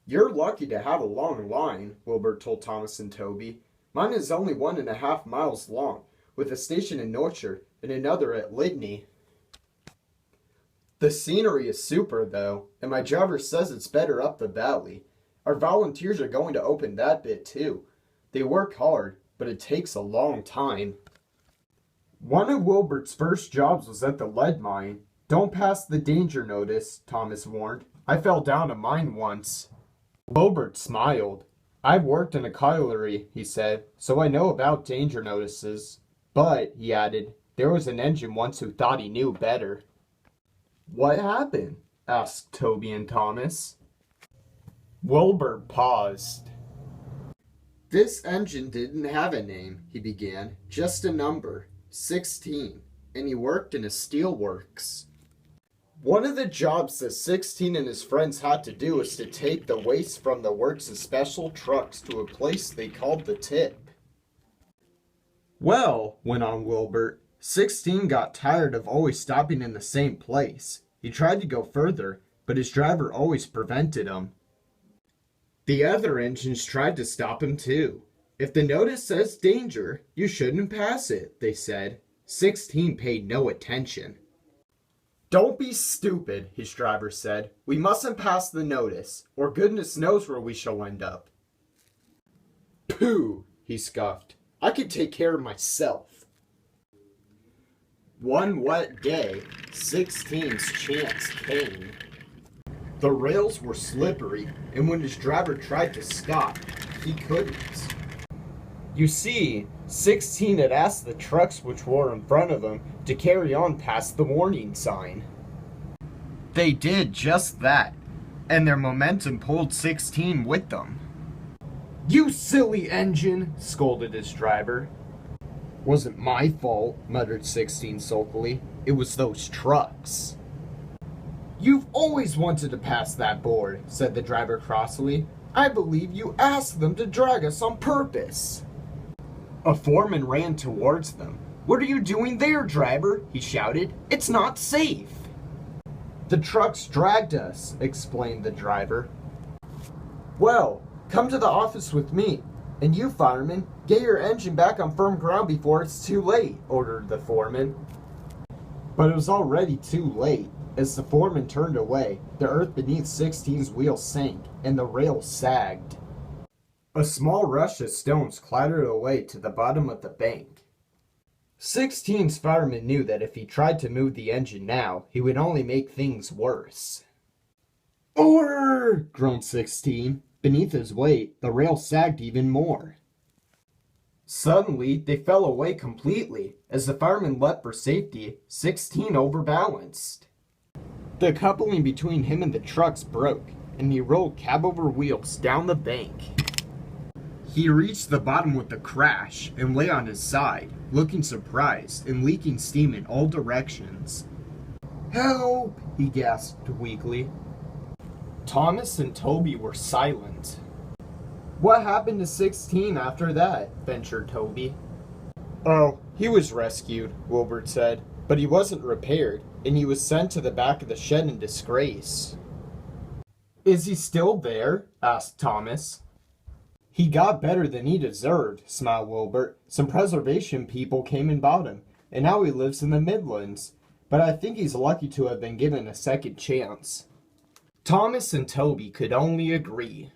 You're lucky to have a long line, Wilbur told Thomas and Toby. Mine is only 1.5 miles long, with a station in Norcher and another at Lydney. The scenery is super, though, and my driver says it's better up the valley. Our volunteers are going to open that bit, too. They work hard, but it takes a long time. One of Wilbert's first jobs was at the lead mine. Don't pass the danger notice, Thomas warned. I fell down a mine once. Wilbert smiled. I've worked in a colliery, he said, so I know about danger notices. But, he added, there was an engine once who thought he knew better. What happened? Asked Toby and Thomas. Wilbert paused. This engine didn't have a name, he began, just a number, 16, and he worked in a steelworks. One of the jobs that 16 and his friends had to do was to take the waste from the works' special trucks to a place they called the tip. Well, went on Wilbert, 16 got tired of always stopping in the same place. He tried to go further, but his driver always prevented him. The other engines tried to stop him too. If the notice says danger, you shouldn't pass it, they said. 16 paid no attention. Don't be stupid, his driver said. We mustn't pass the notice, or goodness knows where we shall end up. Pooh, he scoffed. I could take care of myself. One wet day, 16's chance came. The rails were slippery, and when his driver tried to stop, he couldn't. You see, 16 had asked the trucks which were in front of him to carry on past the warning sign. They did just that, and their momentum pulled 16 with them. You silly engine, scolded his driver. Wasn't my fault, muttered 16 sulkily. It was those trucks. You've always wanted to pass that board, said the driver crossly. I believe you asked them to drag us on purpose. A foreman ran towards them. What are you doing there, driver? He shouted. It's not safe. The trucks dragged us, explained the driver. Well, come to the office with me. And you, fireman, get your engine back on firm ground before it's too late, ordered the foreman. But it was already too late. As the foreman turned away, the earth beneath 16's wheels sank, and the rails sagged. A small rush of stones clattered away to the bottom of the bank. 16's fireman knew that if he tried to move the engine now, he would only make things worse. Order! groaned 16. Beneath his weight, the rail sagged even more. Suddenly, they fell away completely. As the fireman leapt for safety, 16 overbalanced. The coupling between him and the trucks broke, and he rolled cab over wheels down the bank. He reached the bottom with a crash and lay on his side, looking surprised and leaking steam in all directions. Help! He gasped weakly. Thomas and Toby were silent. What happened to 16 after that? Ventured Toby. Oh, he was rescued, Wilbert said, but he wasn't repaired, and he was sent to the back of the shed in disgrace. Is he still there? Asked Thomas. He got better than he deserved, smiled Wilbert. Some preservation people came and bought him, and now he lives in the Midlands. But I think he's lucky to have been given a second chance. Thomas and Toby could only agree.